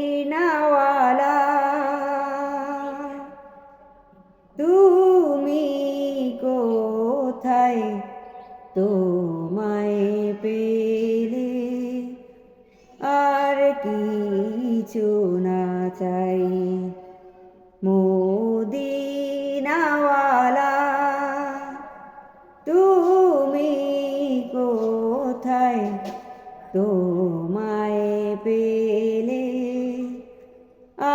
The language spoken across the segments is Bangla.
মদিনাওয়ালা তুমি কোথায় তোমায় পেলে আর কিছু না চাই মদিনাওয়ালা তুমি কোথায় তোমায় পেলে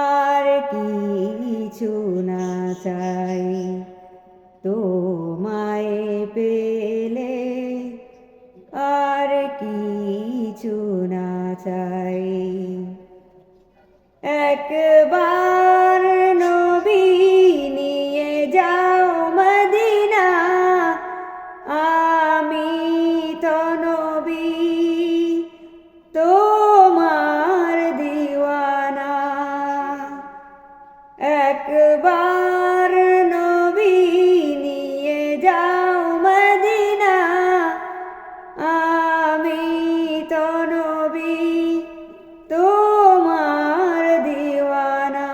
আর কিছু না চাই তোমায় পেলে আর কিছু না চাই একবার নবী নিয়ে যাও মদিনা আমি তো নবী তোমার দিওয়ানা একবার নবী নিয়ে যাও মদিনা আমি তো নবী তোমার দিওয়ানা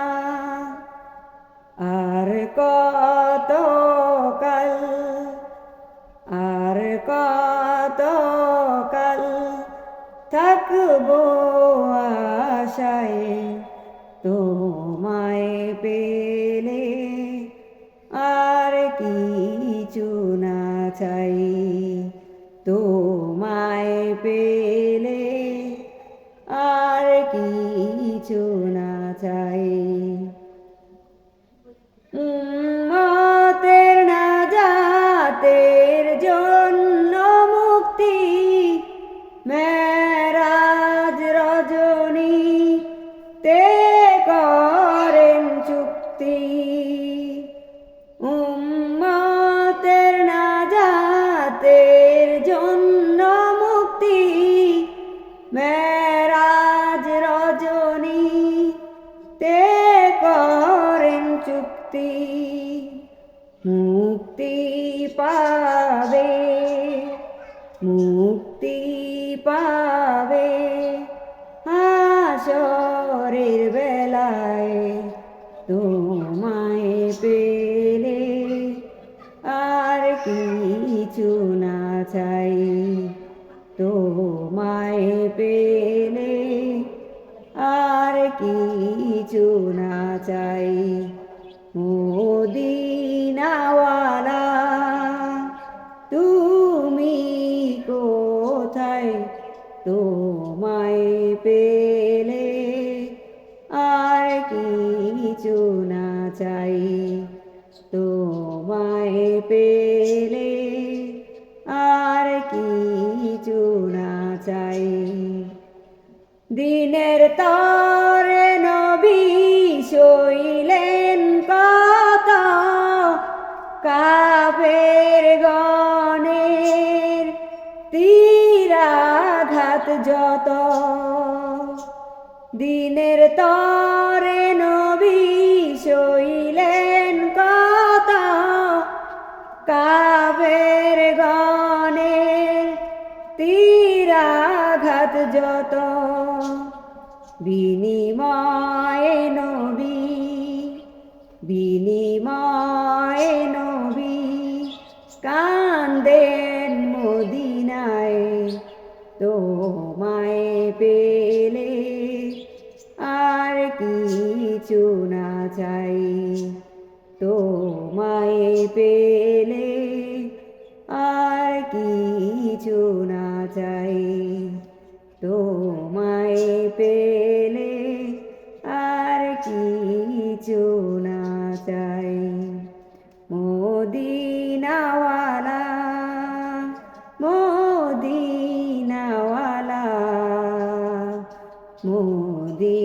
আর কত কাল আর কত কাল থাকবো আশায় তোমায় পেলে আর কিছু না চাই তোমায় পেলে আর কিছু না চাই উম্মতের নাজাতের জন্য মুক্তি মেরাজ রজনী তে করেন চুক্তি উম্মতের নাজাতের জন্য মুক্তি মেরাজ রজনী তে করেন চুক্তি মুক্তি পাবে মুক্তি পাবে হাসরের বেলায় তোমায় পেলে আর কিছু না চাই তোমায় পেলে আর কিছু না চাই মদিনাওয়ালা তুমি কোথায় তোমায় পেলে আর কিছু না চাই তোমায় পেলে আর কিছু না চাই দিনের তরে নবী শৈলেন কত কাফের গণের তীরাঘাত যত দিনের তরে নবী শৈলেন কত কাফের গণের তীরাঘাত যত বিনিময়ে নবী বিনিময়ে নবী কান্দেন মদিনায় তোমায় পেলে আর কিছু না চাই তোমায় পেলে আর কিছু না চাই তোমায় পেলে আর কিছু না চাই মদিনাওয়ালা মদিনাওয়ালা মদিনাওয়ালা